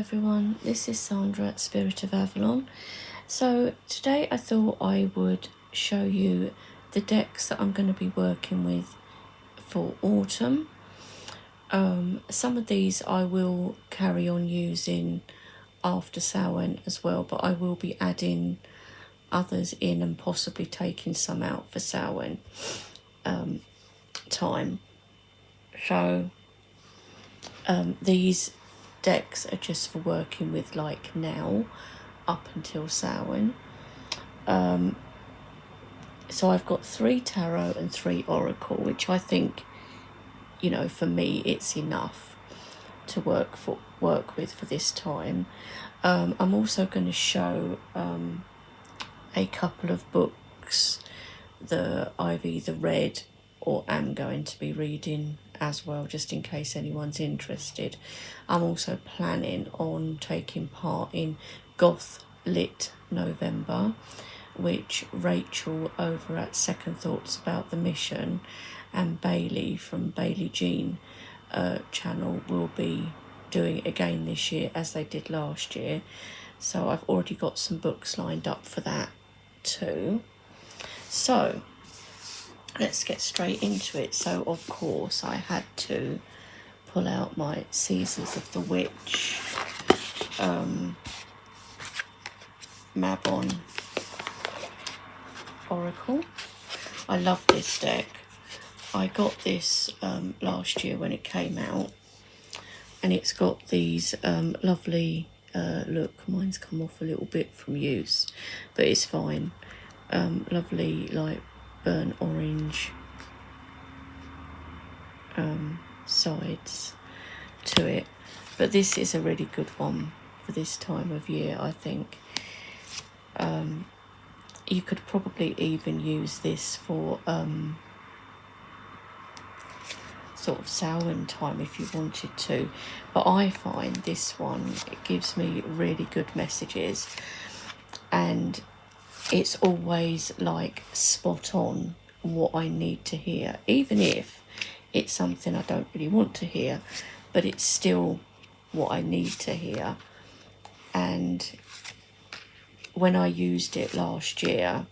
everyone, this is Sandra at Spirit of Avalon. So today I thought I would show you the decks that I'm going to be working with for autumn. Some of these I will carry on using after Samhain as well, but I will be adding others in and possibly taking some out for Samhain time. So these decks are just for working with like now up until Samhain. So I've got 3 tarot and 3 oracle, which I think, you know, for me it's enough to work with for this time. I'm also going to show a couple of books that I've either read or am going to be reading as well, just in case anyone's interested. I'm also planning on taking part in Goth Lit November, which Rachel over at Second Thoughts About the Mission and Bailey from Bailey Jean channel will be doing again this year, as they did last year. So I've already got some books lined up for that too. So let's get straight into it. So of course I had to pull out my Seasons of the Witch Mabon Oracle. I love this deck. I got this last year when it came out, and it's got these lovely look, mine's come off a little bit from use, but it's fine. Lovely like burnt orange sides to it, but this is a really good one for this time of year. I think you could probably even use this for sort of Samhain time if you wanted to, but I find this one, it gives me really good messages, and it's always like spot on what I need to hear, even if it's something I don't really want to hear, but it's still what I need to hear. And when I used it last year,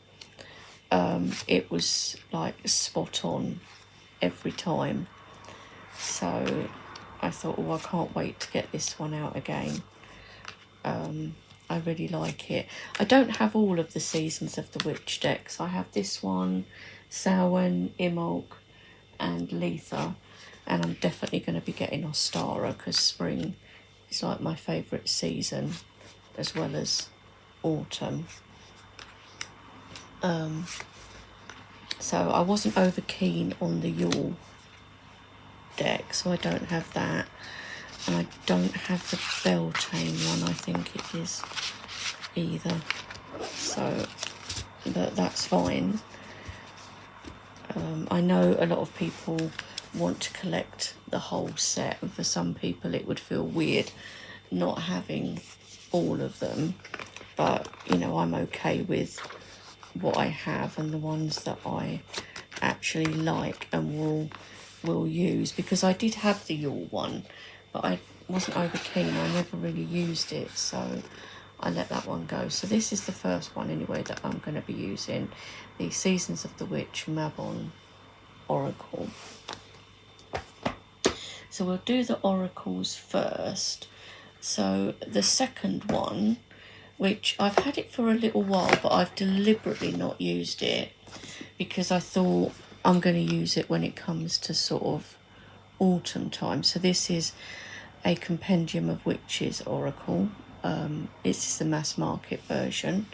it was like spot on every time. So I thought, oh, I can't wait to get this one out again. I really like it. I don't have all of the Seasons of the Witch decks. I have this one, Samhain, Imbolc and Letha, and I'm definitely going to be getting Ostara because spring is like my favourite season as well as autumn. So I wasn't over keen on the Yule deck, so I don't have that, and I don't have the Beltane one, I think it is, either, so, but that's fine. I know a lot of people want to collect the whole set, and for some people it would feel weird not having all of them, but you know, I'm okay with what I have and the ones that I actually like and will use, because I did have the Yule one, but I wasn't over keen. I never really used it, so I let that one go. So this is the first one anyway that I'm going to be using, the Seasons of the Witch Mabon Oracle. So we'll do the oracles first. So the second one, which I've had it for a little while, but I've deliberately not used it because I thought I'm going to use it when it comes to sort of autumn time. So this is a Compendium of Witches Oracle. This is the mass market version.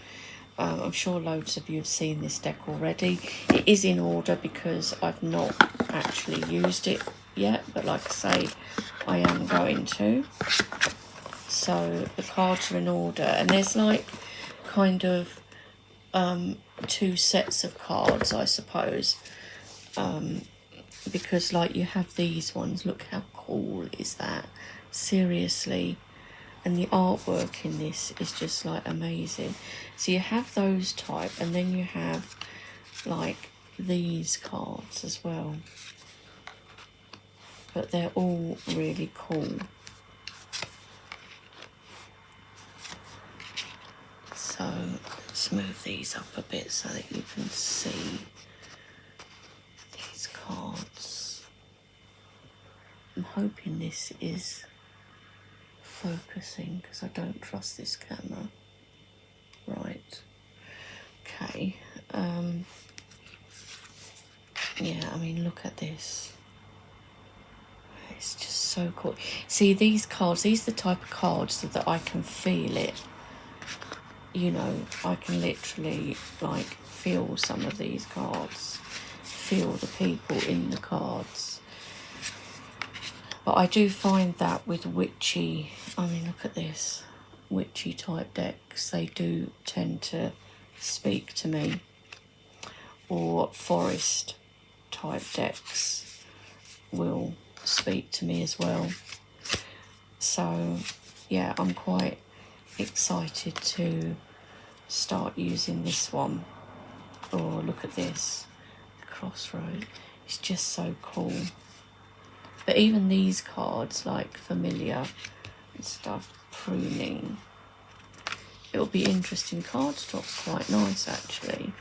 I'm sure loads of you have seen this deck already. It is in order because I've not actually used it yet, but like I say, I am going to. So the cards are in order, and there's like kind of 2 sets of cards, I suppose, because like you have these ones. Look how cool is that, seriously, and the artwork in this is just like amazing. So you have those type, and then you have like these cards as well, but they're all really cool. just move these up a bit so that you can see these cards. I'm hoping this is focusing because I don't trust this camera. Right. Okay. Yeah, I mean, look at this. It's just so cool. See, these cards, these are the type of cards that I can feel it. You know, I can literally, like, feel some of these cards. Feel the people in the cards. But I do find that with witchy, I mean, look at this. Witchy type decks, they do tend to speak to me. Or forest type decks will speak to me as well. So yeah, I'm quite excited to start using this one. Oh, look at this, the crossroad. It's just so cool. But even these cards, like familiar and stuff, pruning, it'll be interesting. Cardstock's quite nice actually.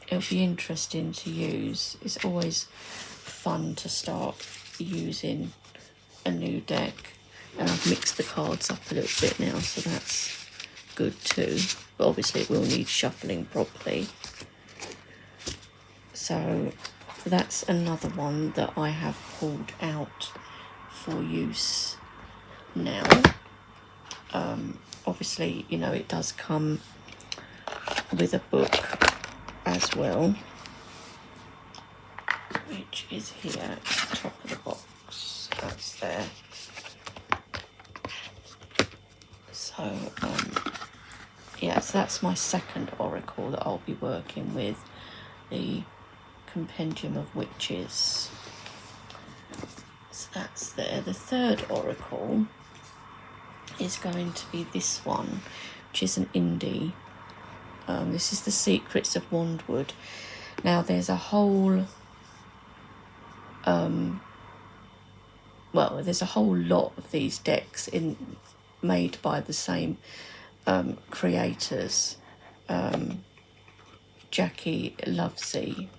It'll be interesting to use. It's always fun to start using a new deck. And I've mixed the cards up a little bit now, so that's good too. But obviously it will need shuffling properly. So that's another one that I have pulled out for use now. Obviously, you know, it does come with a book as well, which is here at the top of the box. That's there. So yeah, so that's my second oracle that I'll be working with, the Compendium of Witches. So that's there. The third oracle is going to be this one, which is an indie. This is the Secrets of Wandwood. Now there's a whole there's a whole lot of these decks made by the same creators, Jackie Lovesey,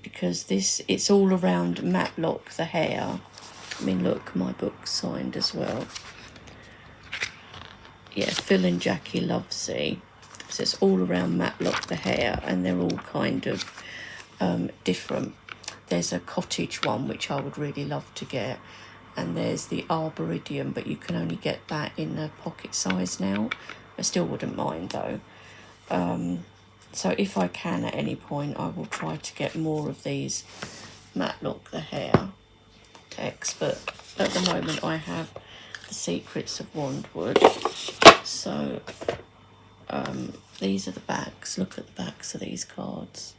because it's all around Matlock the Hare. I mean, look, my book's signed as well. Yeah, Phil and Jackie Lovesey. So it's all around Matlock the Hare, and they're all kind of different. There's a cottage one, which I would really love to get. And there's the Arboretum, but you can only get that in a pocket size now. I still wouldn't mind, though. So if I can at any point, I will try to get more of these Matlock the Hare decks. But at the moment, I have the Secrets of Wandwood. So these are the backs. Look at the backs of these cards.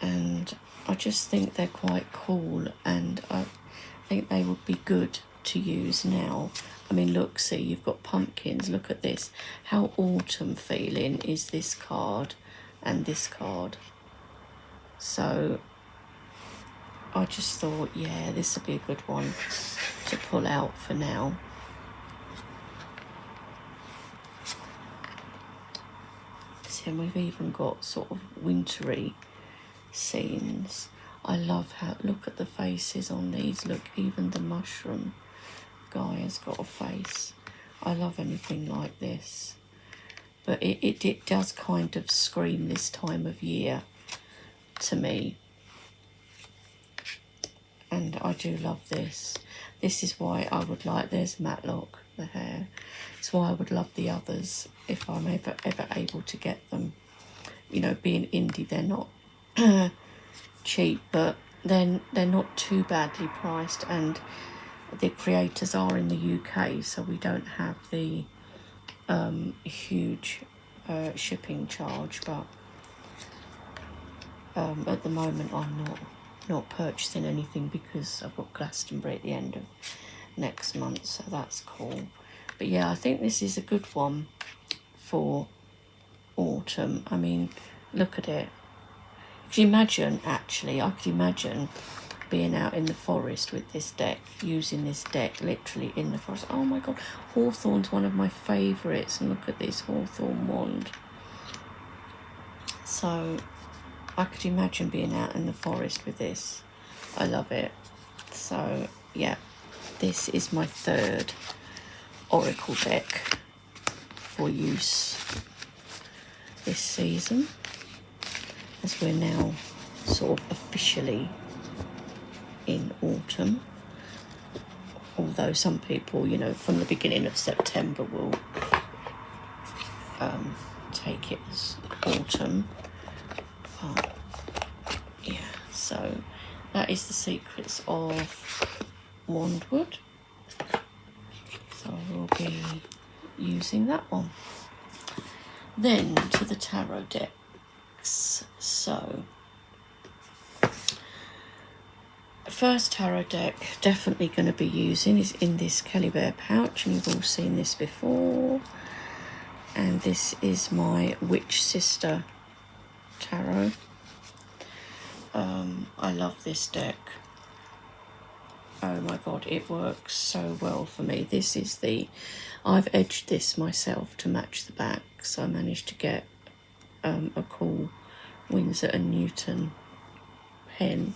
And I just think they're quite cool, and I think they would be good to use now. I mean, look, see, you've got pumpkins. Look at this. How autumn feeling is this card and this card? So I just thought, yeah, this would be a good one to pull out for now. See, and we've even got sort of wintry scenes. I love how, look at the faces on these. Look, even the mushroom guy has got a face. I love anything like this. But it does kind of scream this time of year to me. And I do love this. This is why I would like, there's Matlock the Hare. It's why I would love the others if I'm ever able to get them. You know, being indie, they're not cheap, but they're not too badly priced, and the creators are in the UK, so we don't have the huge shipping charge. But at the moment I'm not purchasing anything because I've got Glastonbury at the end of next month, so that's cool. But yeah, I think this is a good one for autumn. I mean, look at it. Could you imagine, actually, I could imagine being out in the forest with this deck, using this deck literally in the forest. Oh my god, hawthorn's one of my favourites, and look at this hawthorn wand. So I could imagine being out in the forest with this. I love it. So yeah, this is my third oracle deck for use this season, as we're now sort of officially in autumn, although some people, you know, from the beginning of September will take it as autumn. Yeah, so that is the Secrets of Wandwood. So I will be using that one. Then to the tarot decks. So the first tarot deck definitely going to be using is in this Kelly Bear pouch, and you've all seen this before. And this is my Witch Sister Tarot. I love this deck. Oh my god, it works so well for me. This is the, I've edged this myself to match the back, so I managed to get a cool Winsor & Newton pen.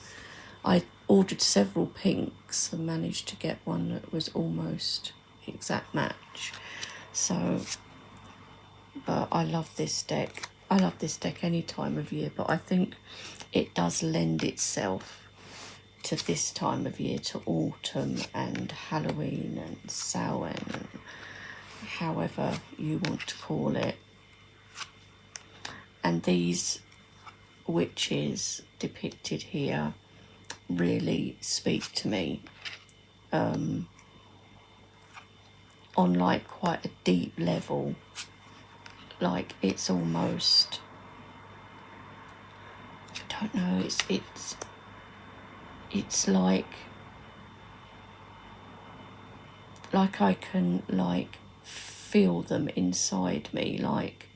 I ordered several pinks and managed to get one that was almost exact match. So, but I love this deck. I love this deck any time of year, but I think it does lend itself to this time of year, to autumn and Halloween and Samhain, however you want to call it. And these witches depicted here really speak to me on like quite a deep level. Like it's almost, I don't know, it's like I can like feel them inside me, like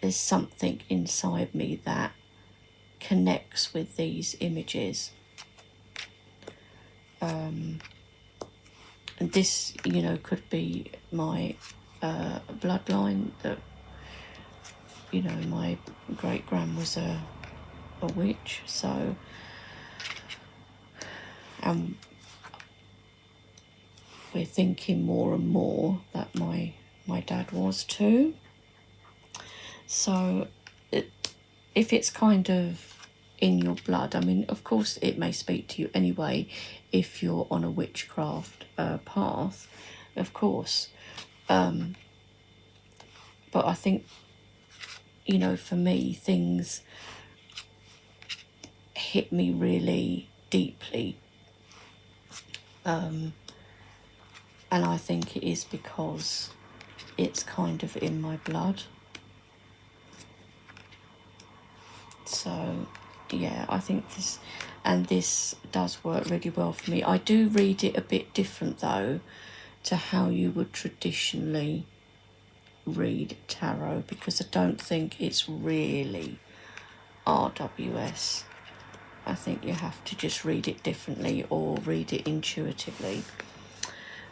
there's something inside me that connects with these images. And this, you know, could be my bloodline, that, you know, my great-gran was a witch, so we're thinking more and more that my dad was too. So if it's kind of in your blood, I mean, of course it may speak to you anyway if you're on a witchcraft path, of course. But I think, you know, for me, things hit me really deeply. And I think it is because it's kind of in my blood. So, yeah, I think this does work really well for me. I do read it a bit different, though, to how you would traditionally read tarot, because I don't think it's really RWS. I think you have to just read it differently or read it intuitively.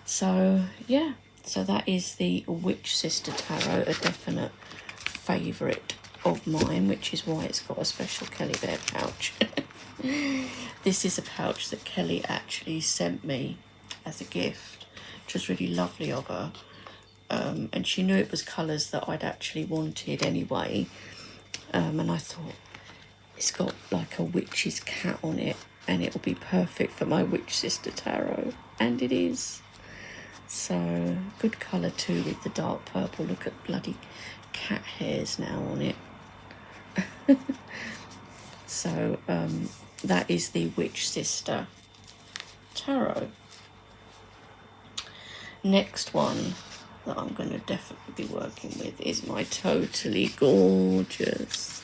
So yeah, so that is the Witch Sister Tarot, a definite favourite of mine, which is why it's got a special Kelly Bear pouch. This is a pouch that Kelly actually sent me as a gift, which was really lovely of her. And she knew it was colours that I'd actually wanted anyway. And I thought, it's got like a witch's cat on it, and it'll be perfect for my Witch Sister Tarot. And it is. So, good colour too with the dark purple. Look at bloody cat hairs now on it. So, that is the Witch Sister Tarot. Next one that I'm going to definitely be working with is my totally gorgeous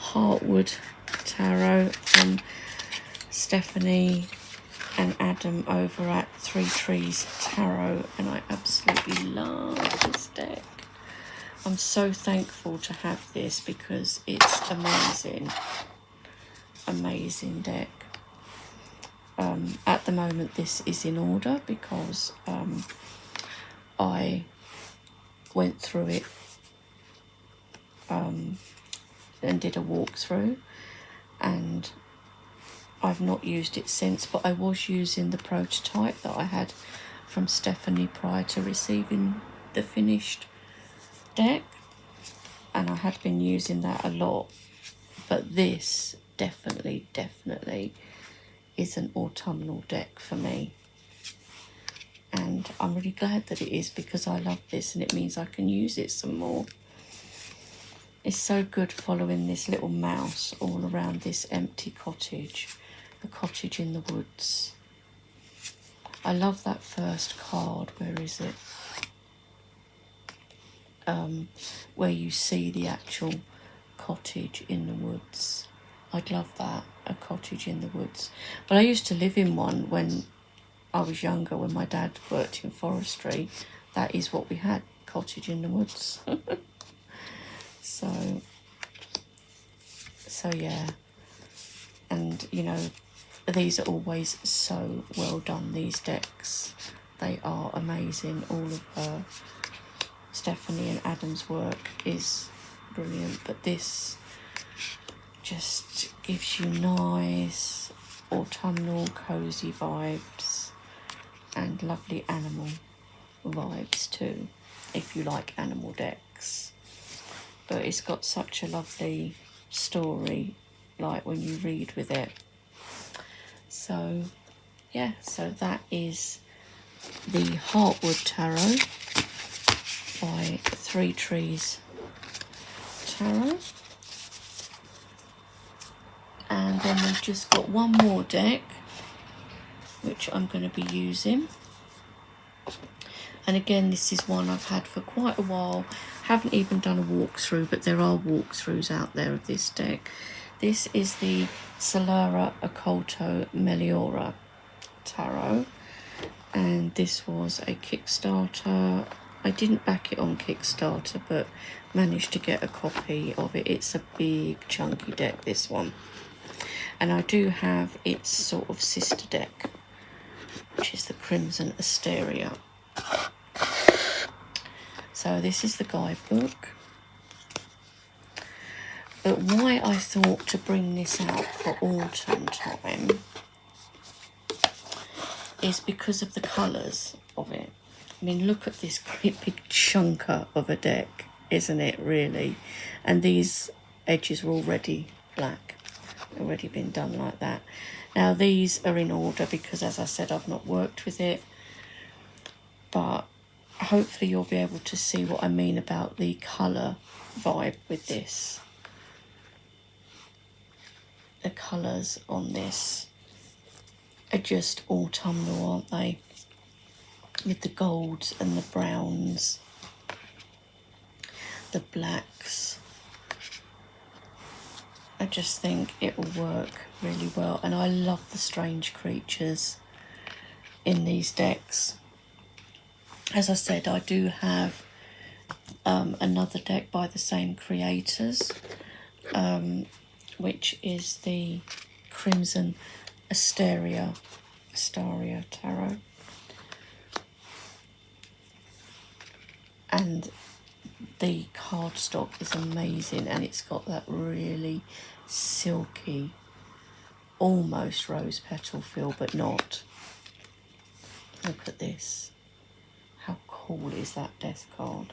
Heartwood Tarot from Stephanie and Adam over at Three Trees Tarot, and I absolutely love this deck. I'm so thankful to have this because it's amazing deck. At the moment this is in order because I went through it and did a walkthrough, and I've not used it since, but I was using the prototype that I had from Stephanie prior to receiving the finished deck, and I had been using that a lot. But this definitely is an autumnal deck for me, and I'm really glad that it is, because I love this and it means I can use it some more. It's so good following this little mouse all around this empty cottage, a cottage in the woods. I love that first card. Where is it? Where you see the actual cottage in the woods. I'd love that, a cottage in the woods. But I used to live in one when I was younger, when my dad worked in forestry. That is what we had, cottage in the woods. So yeah, and you know, these are always so well done, these decks. They are amazing. All of Stephanie and Adam's work is brilliant, but this just gives you nice autumnal cozy vibes and lovely animal vibes too, if you like animal decks. But it's got such a lovely story, like when you read with it. So yeah, so that is the Heartwood Tarot by Three Trees Tarot. And then we've just got one more deck which I'm going to be using, and again this is one I've had for quite a while. Haven't even done a walkthrough, but there are walkthroughs out there of this deck. This is the Salera Meliora Tarot, and this was a Kickstarter. I didn't back it on Kickstarter, but managed to get a copy of it. It's a big chunky deck, this one, and I do have its sort of sister deck, which is the Crimson Asteria. So this is the guidebook. But why I thought to bring this out for autumn time is because of the colours of it. I mean, look at this great big chunker of a deck, isn't it, really? And these edges are already black, already been done like that. Now these are in order because, as I said, I've not worked with it, but hopefully you'll be able to see what I mean about the colour vibe with this. The colours on this are just autumnal, aren't they? With the golds and the browns, the blacks. I just think it will work really well, and I love the strange creatures in these decks. As I said, I do have another deck by the same creators, which is the Crimson Asteria Tarot. And the cardstock is amazing, and it's got that really silky, almost rose petal feel, but not. Look at this. How cool is that death card?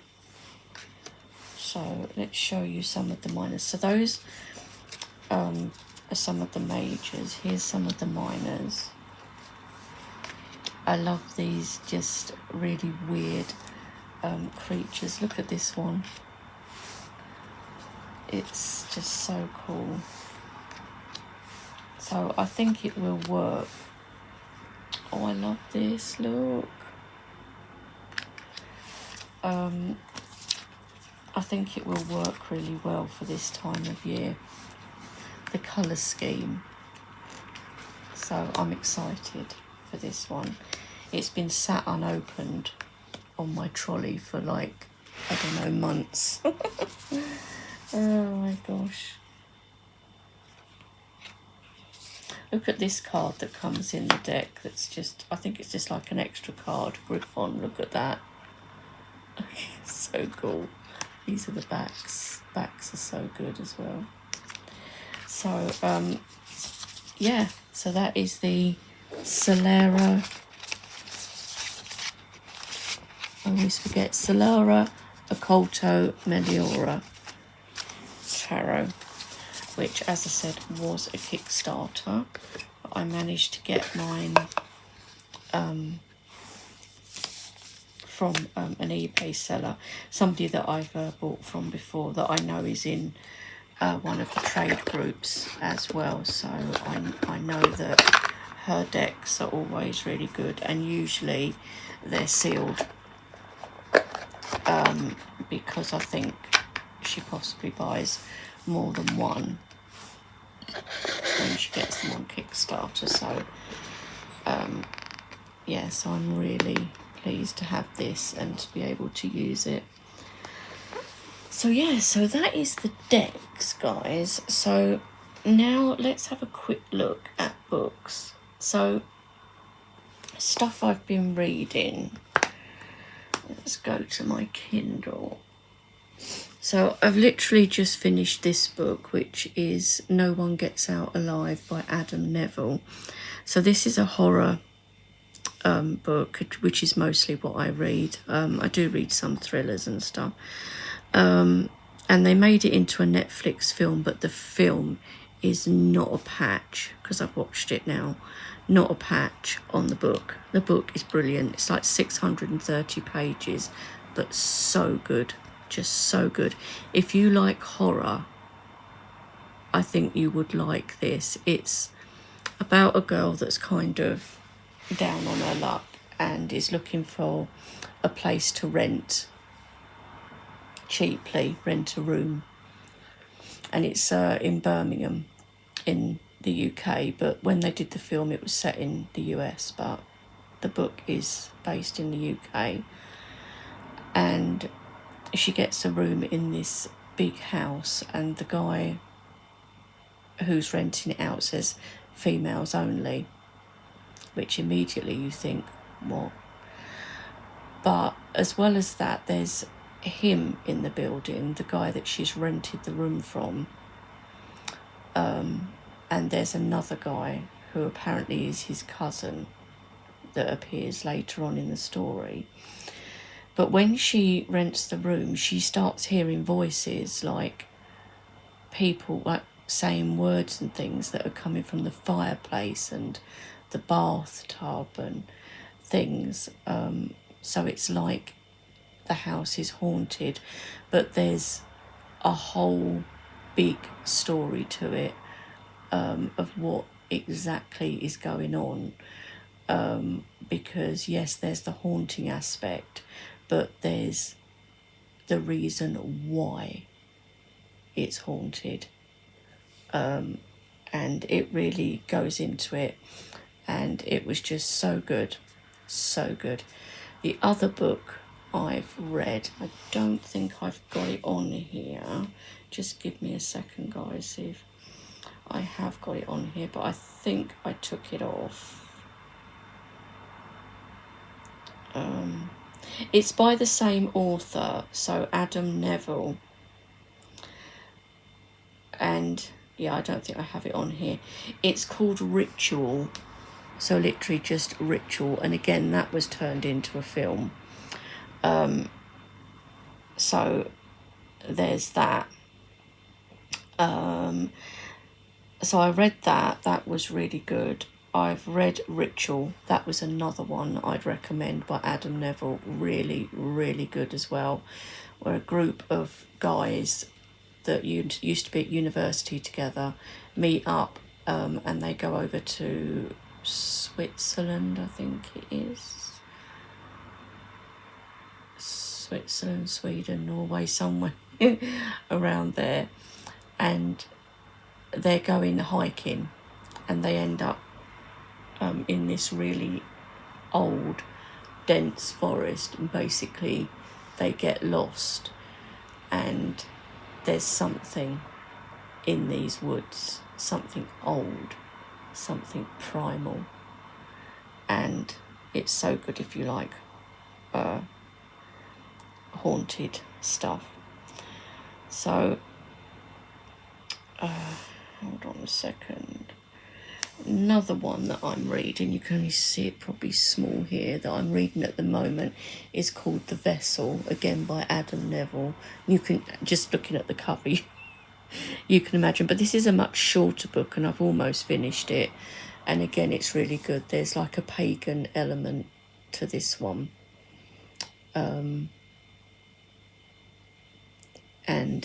So let's show you some of the minors. So those are some of the majors. Here's some of the minors. I love these just really weird creatures. Look at this one. It's just so cool. So I think it will work. Oh, I love this. Look. I think it will work really well for this time of year, the colour scheme. So I'm excited for this one. It's been sat unopened on my trolley for like, I don't know, months. Oh my gosh. Look at this card that comes in the deck. That's just, I think it's just like an extra card. Griffon, look at that. So cool. These are the backs. Backs are so good as well. So, yeah. So that is the Salera. I always forget. Salera Occulto Meliora Tarot, which, as I said, was a Kickstarter. But I managed to get mine from an eBay seller, somebody that I've bought from before that I know is in one of the trade groups as well. So I know that her decks are always really good, and usually they're sealed because I think she possibly buys more than one when she gets them on Kickstarter. So yeah, so I'm really pleased to have this and to be able to use it. So yeah, so that is the decks, guys. So now let's have a quick look at books. So stuff I've been reading. Let's go to my Kindle. So I've literally just finished this book, which is No One Gets Out Alive by Adam Neville. So this is a horror book, which is mostly what I read. I do read some thrillers and stuff. And they made it into a Netflix film, but the film is not a patch, because I've watched it now, not a patch on the book. The book is brilliant. It's like 630 pages, but so good, just so good. If you like horror, I think you would like this. It's about a girl that's kind of down on her luck and is looking for a place to rent cheaply, rent a room, and it's in Birmingham in the UK, but when they did the film it was set in the US, but the book is based in the UK. And she gets a room in this big house, and the guy who's renting it out says females only, which immediately you think, what? But as well as that, there's him in the building, the guy that she's rented the room from, and there's another guy who apparently is his cousin that appears later on in the story. But when she rents the room, she starts hearing voices, like people like saying words and things that are coming from the fireplace and the bathtub and things. So it's like the house is haunted, but there's a whole big story to it, of what exactly is going on, because yes, there's the haunting aspect, but there's the reason why it's haunted, and it really goes into it, and it was just so good, so good. The other book I've read, I don't think I've got it on here, just give me a second, guys, see if I have got it on here, but I think I took it off. It's by the same author, so Adam Neville, and yeah, I don't think I have it on here. It's called Ritual, so literally just Ritual, and again that was turned into a film. So there's that. So I read that. That was really good. I've read Ritual. That was another one I'd recommend by Adam Neville. Really, really good as well. We're a group of guys that used to be at university together, meet up, and they go over to Switzerland, I think it is. Switzerland, Sweden, Norway, somewhere around there. And they're going hiking, and they end up in this really old, dense forest, and basically they get lost, and there's something in these woods, something old, something primal, and it's so good if you like haunted stuff. So hold on a second. Another one that I'm reading, you can only see it probably small here, that I'm reading at the moment, is called The Vessel, again by Adam Neville. You can, just looking at the cover, you can imagine, but this is a much shorter book and I've almost finished it, and again it's really good. There's like a pagan element to this one, and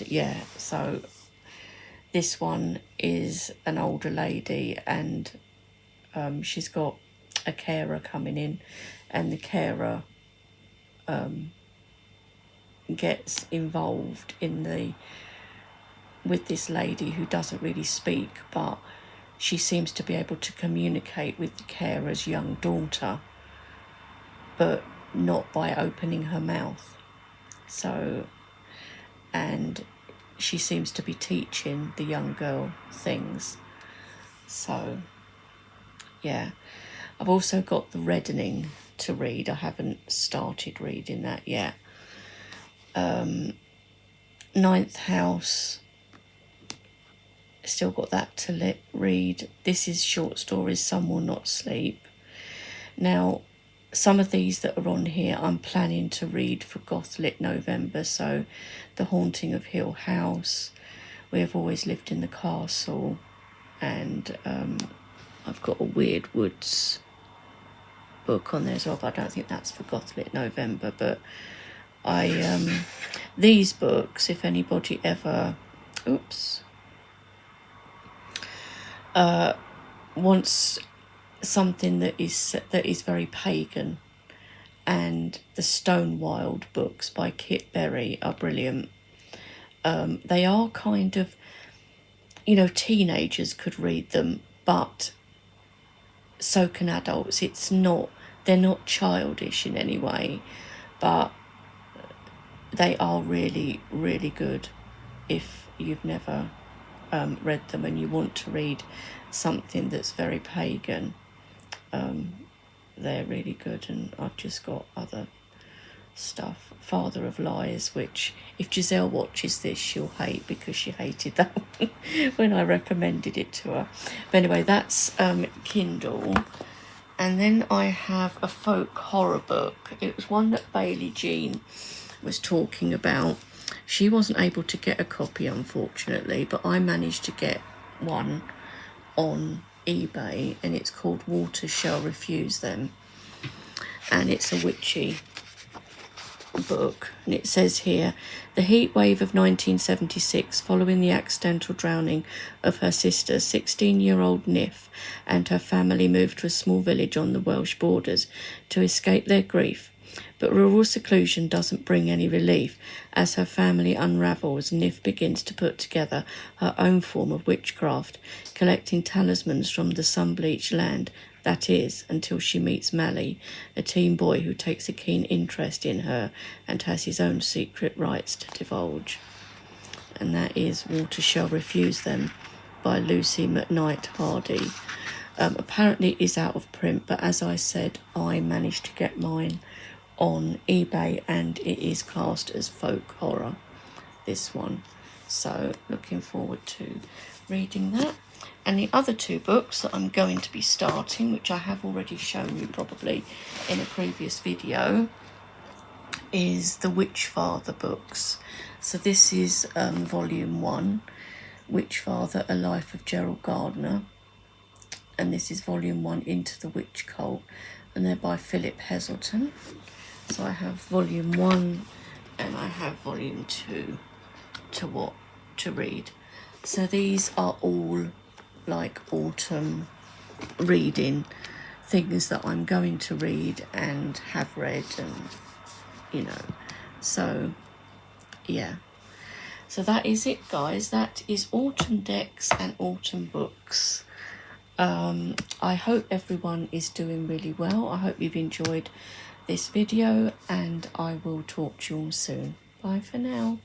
yeah, so this one is an older lady, and she's got a carer coming in, and the carer gets involved with this lady who doesn't really speak, but she seems to be able to communicate with the carer's young daughter, but not by opening her mouth. So, and she seems to be teaching the young girl things. So, yeah. I've also got The Reddening to read. I haven't started reading that yet. Ninth House, still got that to read. This is short stories, Some Will Not Sleep. Now, some of these that are on here I'm planning to read for Goth Lit November. So The Haunting of Hill House, We Have Always Lived in the Castle, and I've got a Weird Woods book on there as well, but I don't think that's for Goth Lit November. But these books, if anybody ever wants something that is very pagan, and the Stone Wild books by Kit Berry are brilliant. They are kind of, teenagers could read them, but so can adults. They're not childish in any way, but they are really, really good if you've never read them and you want to read something that's very pagan. They're really good, and I've just got other stuff. Father of Lies, which if Giselle watches this, she'll hate, because she hated that one when I recommended it to her. But anyway, that's Kindle. And then I have a folk horror book. It was one that Bailey Jean was talking about. She wasn't able to get a copy, unfortunately, but I managed to get one on eBay, and it's called Water Shall Refuse Them, and it's a witchy book. And it says here, the heat wave of 1976, following the accidental drowning of her sister, 16-year-old Nif, and her family moved to a small village on the Welsh borders to escape their grief. But rural seclusion doesn't bring any relief. As her family unravels, Nif begins to put together her own form of witchcraft, collecting talismans from the sun-bleached land, that is, until she meets Mally, a teen boy who takes a keen interest in her and has his own secret rites to divulge. And that is Water Shall Refuse Them by Lucy McKnight Hardy. Apparently it is out of print, but as I said, I managed to get mine on eBay, and it is classed as folk horror, this one. So looking forward to reading that. And the other two books that I'm going to be starting, which I have already shown you probably in a previous video, is the Witchfather books. So this is volume 1, Witchfather, A Life of Gerald Gardner, and this is volume 1, Into the Witch Cult, and they're by Philip Heselton. So I have volume 1 and I have volume 2 to read. So these are all like autumn reading, things that I'm going to read and have read, and so yeah. So that is it, guys. That is autumn decks and autumn books. I hope everyone is doing really well. I hope you've enjoyed this video, and I will talk to you all soon. Bye for now.